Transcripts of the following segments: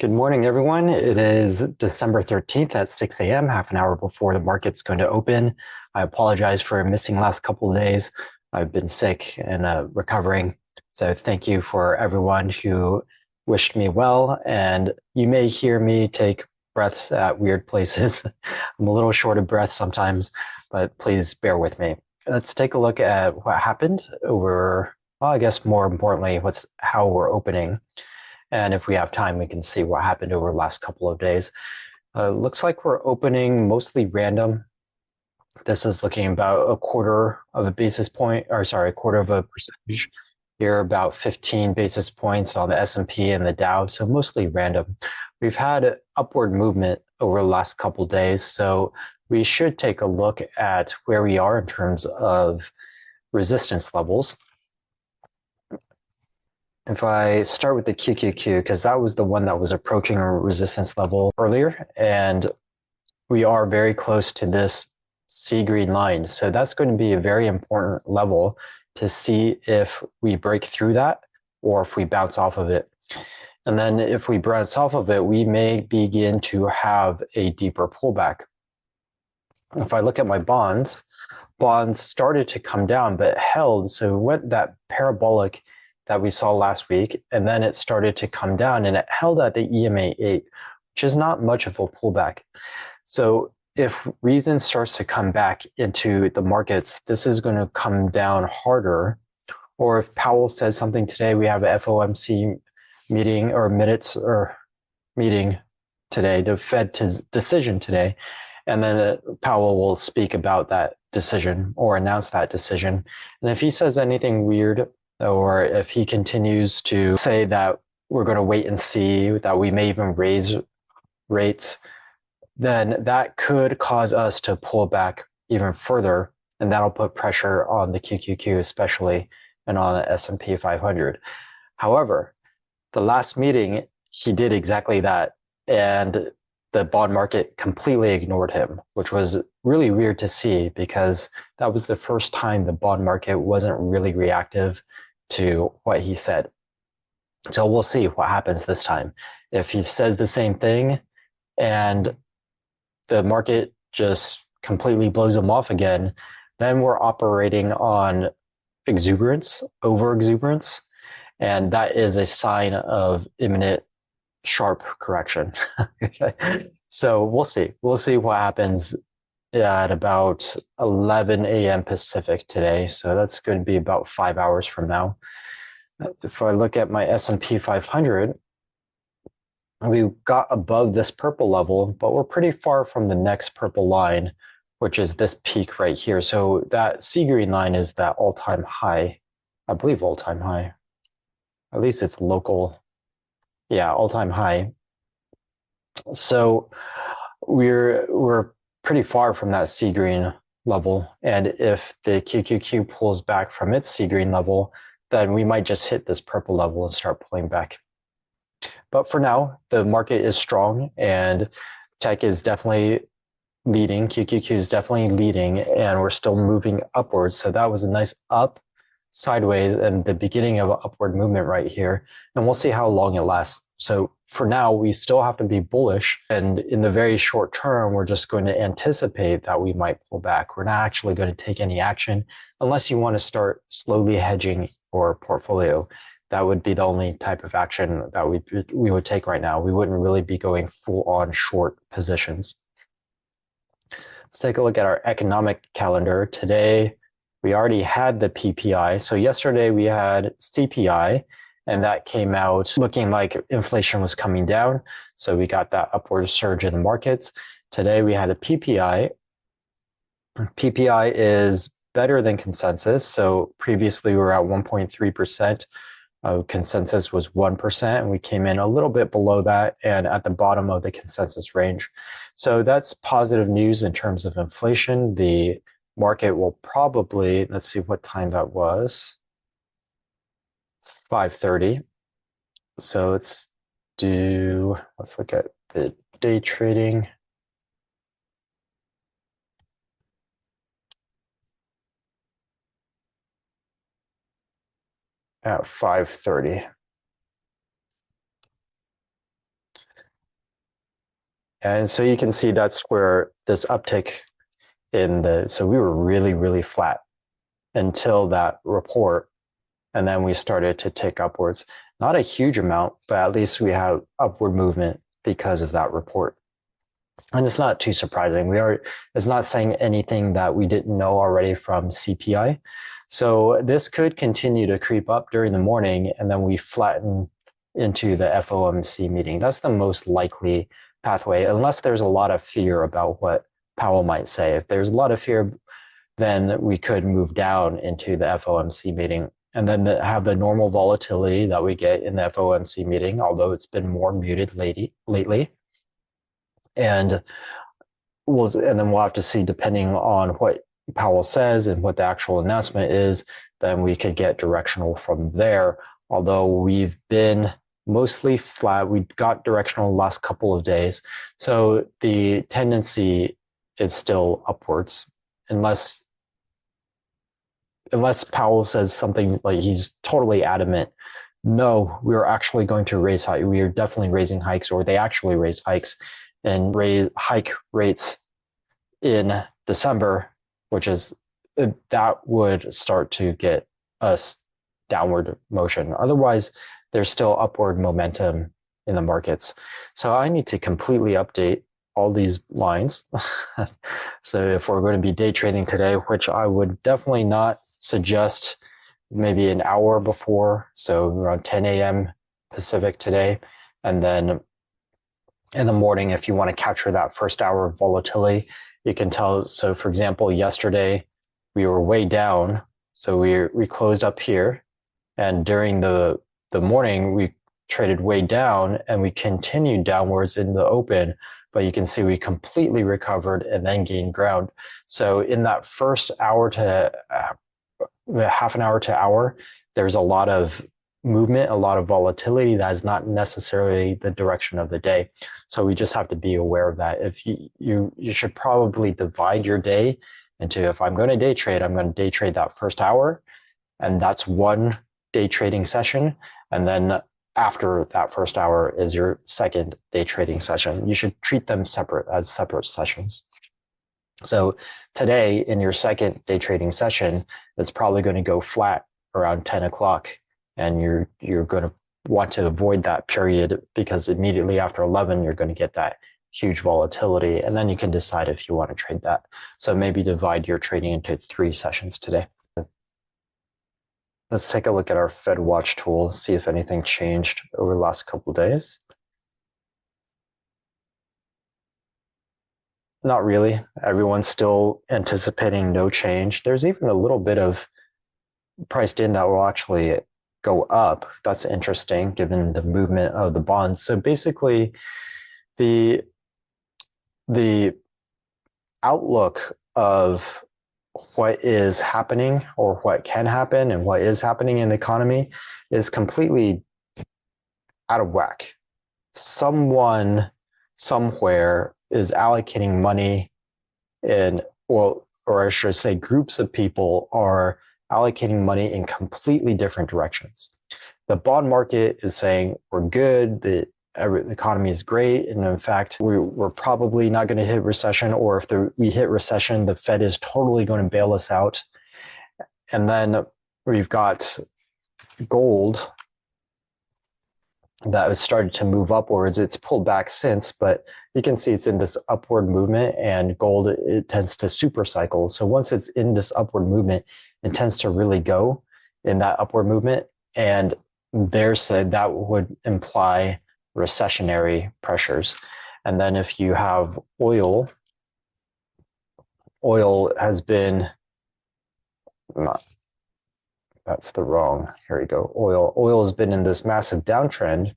Good morning, everyone. It is December 13th at 6 a.m., half an hour before the market's going to open. I apologize for missing last couple of days. I've been sick and recovering. So thank you for everyone who wished me well. And you may hear me take breaths at weird places. I'm a little short of breath sometimes, but please bear with me. Let's take a look at what happened over, well, I guess more importantly, how we're opening. And if we have time, we can see what happened over the last couple of days. Looks like we're opening mostly random. This is looking about a quarter of a basis point, or sorry, a quarter of a percentage. Here, about 15 basis points on the S&P and the Dow, so mostly random. We've had upward movement over the last couple of days, so we should take a look at where we are in terms of resistance levels. If I start with the QQQ, because that was the one that was approaching a resistance level earlier, and we are very close to this sea green line. So that's going to be a very important level to see if we break through that or if we bounce off of it. And then if we bounce off of it, we may begin to have a deeper pullback. If I look at my bonds started to come down but held. So it went that parabolic that we saw last week, and then it started to come down and it held at the EMA 8, which is not much of a pullback. So if reason starts to come back into the markets, this is going to come down harder. Or if Powell says something today, we have a FOMC meeting or minutes or meeting today, the Fed decision today, and then Powell will speak about that decision or announce that decision. And if he says anything weird, or if he continues to say that we're going to wait and see, that we may even raise rates, then that could cause us to pull back even further, and that'll put pressure on the QQQ especially, and on the S&P 500. However, the last meeting, he did exactly that, and the bond market completely ignored him, which was really weird to see because that was the first time the bond market wasn't really reactive to what he said. So we'll see what happens this time. If he says the same thing and the market just completely blows him off again, then we're operating on exuberance, over exuberance, and that is a sign of imminent sharp correction. So we'll see. We'll see what happens at about 11 a.m. Pacific today. So that's going to be about 5 hours from now. If I look at my S&P 500, we got above this purple level, but we're pretty far from the next purple line, which is this peak right here. So that sea green line is that all-time high, I believe all-time high. At least it's local. Yeah, all-time high. So we're pretty far from that sea green level. And if the QQQ pulls back from its sea green level, then we might just hit this purple level and start pulling back. But for now, the market is strong and tech is definitely leading. QQQ is definitely leading, and we're still moving upwards. So that was a nice up, sideways, and the beginning of an upward movement right here. And we'll see how long it lasts. So for now, we still have to be bullish. And in the very short term, we're just going to anticipate that we might pull back. We're not actually going to take any action unless you want to start slowly hedging your portfolio. That would be the only type of action that we would take right now. We wouldn't really be going full on short positions. Let's take a look at our economic calendar. Today, we already had the PPI. So yesterday we had CPI, and that came out looking like inflation was coming down. So we got that upward surge in the markets. Today we had a PPI. PPI is better than consensus. So previously we were at 1.3%. Consensus was 1%, and we came in a little bit below that and at the bottom of the consensus range. So that's positive news in terms of inflation. The market will probably, let's see what time that was, 5:30. So let's look at the day trading. At 5:30. And so you can see that's where this uptick so we were really, really flat until that report. And then we started to tick upwards. Not a huge amount, but at least we have upward movement because of that report. And it's not too surprising. It's not saying anything that we didn't know already from CPI. So this could continue to creep up during the morning, and then we flatten into the FOMC meeting. That's the most likely pathway, unless there's a lot of fear about what Powell might say. If there's a lot of fear, then we could move down into the FOMC meeting and then have the normal volatility that we get in the FOMC meeting, although it's been more muted lately. And then we'll have to see, depending on what Powell says and what the actual announcement is, then we could get directional from there. Although we've been mostly flat, we got directional the last couple of days. So the tendency is still upwards, unless Powell says something like he's totally adamant, no, we're actually going to raise hikes. We are definitely raising hikes, or they actually raise hikes and raise hike rates in December, that would start to get us downward motion. Otherwise, there's still upward momentum in the markets. So I need to completely update all these lines. So if we're going to be day trading today, which I would definitely not suggest, maybe an hour before, so around 10 a.m. Pacific today, and then in the morning, if you want to capture that first hour of volatility, you can tell. So for example, yesterday we were way down, so we closed up here, and during the morning we traded way down and we continued downwards in the open, but you can see we completely recovered and then gained ground. So in that first hour to half an hour to hour, there's a lot of movement, a lot of volatility that is not necessarily the direction of the day. So we just have to be aware of that. If you should probably divide your day into, if I'm going to day trade, I'm going to day trade that first hour, and that's one day trading session. And then after that first hour is your second day trading session. You should treat them as separate sessions. So today in your second day trading session, it's probably going to go flat around 10 o'clock. And you're going to want to avoid that period, because immediately after 11, you're going to get that huge volatility. And then you can decide if you want to trade that. So maybe divide your trading into 3 sessions today. Let's take a look at our Fed Watch tool, see if anything changed over the last couple of days. Not really. Everyone's still anticipating no change. There's even a little bit of priced in that will actually go up. That's interesting given the movement of the bonds. So basically, the outlook of what is happening, or what can happen, and what is happening in the economy is completely out of whack. Someone somewhere is allocating money or I should say groups of people are allocating money in completely different directions. The bond market is saying we're good, the economy is great, and in fact, we're probably not going to hit recession, or if we hit recession, the Fed is totally going to bail us out. And then we've got gold that has started to move upwards. It's pulled back since, but you can see it's in this upward movement, and gold, it tends to super cycle. So once it's in this upward movement, it tends to really go in that upward movement. And that would imply recessionary pressures. And then if you have oil has been, here we go. Oil has been in this massive downtrend,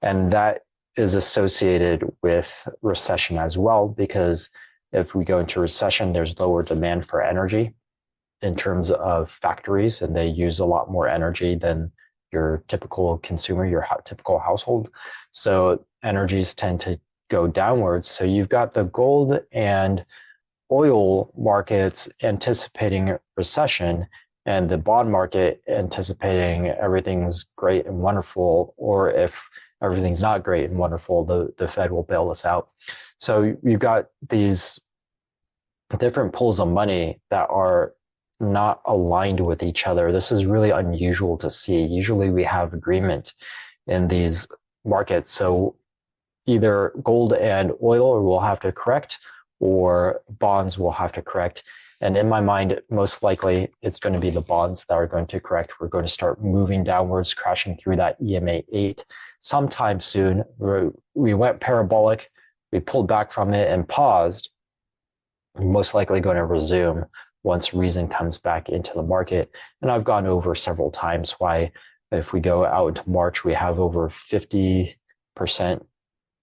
and that is associated with recession as well, because if we go into recession, there's lower demand for energy in terms of factories, and they use a lot more energy than your typical consumer, your typical household. So energies tend to go downwards. So you've got the gold and oil markets anticipating recession, and the bond market anticipating everything's great and wonderful. Or if everything's not great and wonderful, the Fed will bail us out. So you've got these different pools of money that are not aligned with each other. This is really unusual to see. Usually we have agreement in these markets. So either gold and oil will have to correct, or bonds will have to correct. And in my mind, most likely it's going to be the bonds that are going to correct. We're going to start moving downwards, crashing through that EMA 8 sometime soon. We went parabolic, we pulled back from it and paused. We're most likely going to resume once reason comes back into the market. And I've gone over several times why, if we go out into March, we have over 50%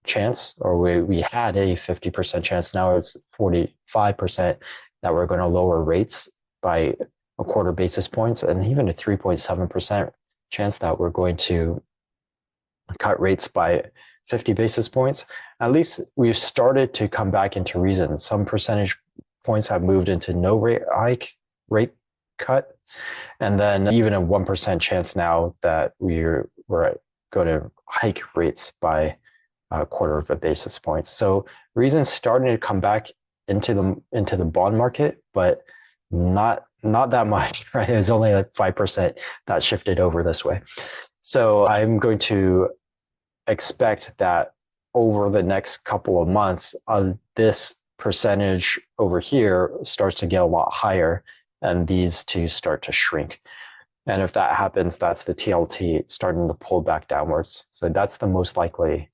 chance, or we had a 50% chance. Now it's 45% that we're going to lower rates by a quarter basis points, and even a 3.7% chance that we're going to cut rates by 50 basis points. At least we've started to come back into reason. Some percentage points have moved into no rate hike, rate cut, and then even a 1% chance now that we're going to hike rates by a quarter of a basis point. So reason's starting to come back into the bond market, but not that much, right? It's only like 5% that shifted over this way. So I'm going to expect that over the next couple of months, this percentage over here starts to get a lot higher, and these two start to shrink. And if that happens, that's the TLT starting to pull back downwards. So that's the most likely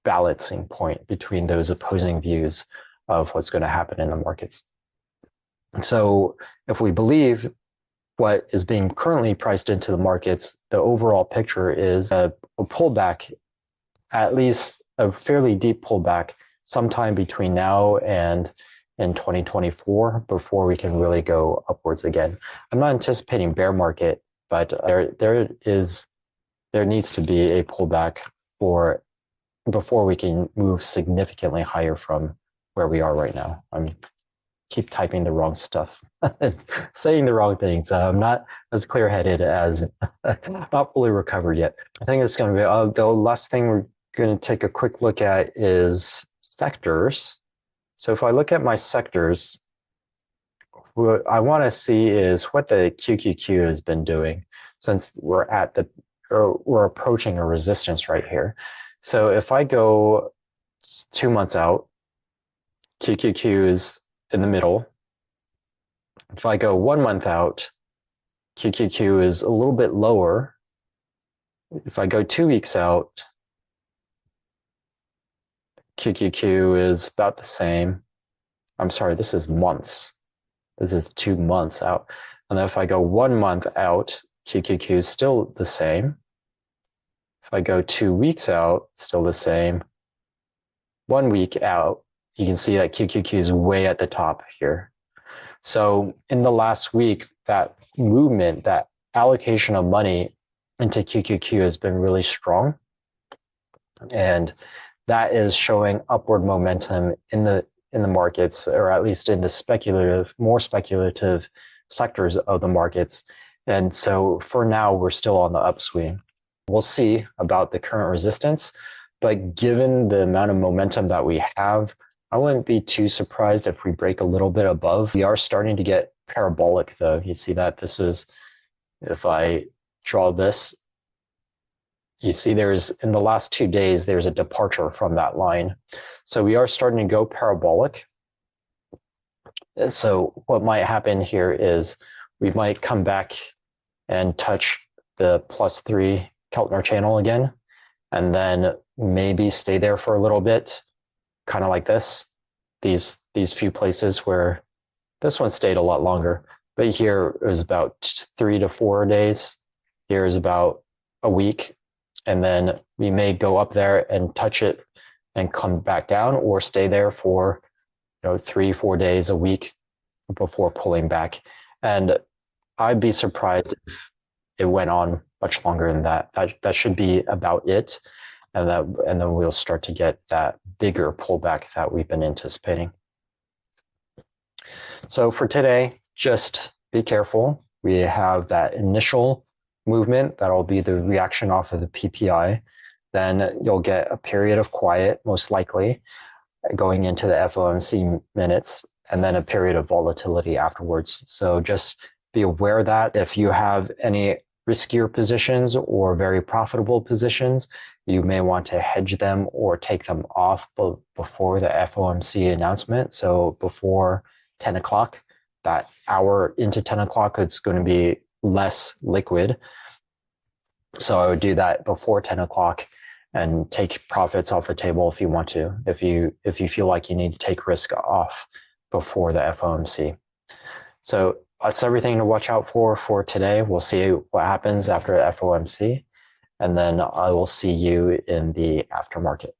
balancing point between those opposing views of what's going to happen in the markets. So if we believe what is being currently priced into the markets, the overall picture is a pullback, at least a fairly deep pullback, sometime between now and in 2024 before we can really go upwards again. I'm not anticipating bear market, but there needs to be a pullback before we can move significantly higher from where we are right now. I'm keep typing the wrong stuff, saying the wrong things. I'm not as clear-headed as, not fully recovered yet. I think it's going to be, the last thing we're going to take a quick look at is sectors. So if I look at my sectors, what I want to see is what the QQQ has been doing since we're approaching a resistance right here. So if I go 2 months out, QQQ is in the middle. If I go 1 month out, QQQ is a little bit lower. If I go 2 weeks out, QQQ is about the same. I'm sorry, this is months. This is 2 months out. And then if I go 1 month out, QQQ is still the same. If I go 2 weeks out, still the same. 1 week out, you can see that QQQ is way at the top here. So in the last week, that movement, that allocation of money into QQQ has been really strong. And that is showing upward momentum in the markets, or at least in the more speculative sectors of the markets. And so for now, we're still on the upswing. We'll see about the current resistance, but given the amount of momentum that we have, I wouldn't be too surprised if we break a little bit above. We are starting to get parabolic though. You see that this is, if I draw this, you see in the last 2 days, there's a departure from that line. So we are starting to go parabolic. So what might happen here is we might come back and touch the +3 Keltner channel again, and then maybe stay there for a little bit, kind of like this. These few places where this one stayed a lot longer, but here is about 3 to 4 days. Here is about a week. And then we may go up there and touch it and come back down, or stay there for 3-4 days, a week before pulling back. And I'd be surprised if it went on much longer than that. That should be about it. And then we'll start to get that bigger pullback that we've been anticipating. So for today, just be careful. We have that initial movement that'll be the reaction off of the PPI. then you'll get a period of quiet, most likely, going into the FOMC minutes, and then a period of volatility afterwards. So just be aware that if you have any riskier positions or very profitable positions, you may want to hedge them or take them off before the FOMC announcement. So before 10 o'clock, that hour into 10 o'clock, it's going to be less liquid. So I would do that before 10 o'clock and take profits off the table if you want to, if you feel like you need to take risk off before the FOMC. So that's everything to watch out for today. We'll see what happens after FOMC, and then I will see you in the aftermarket.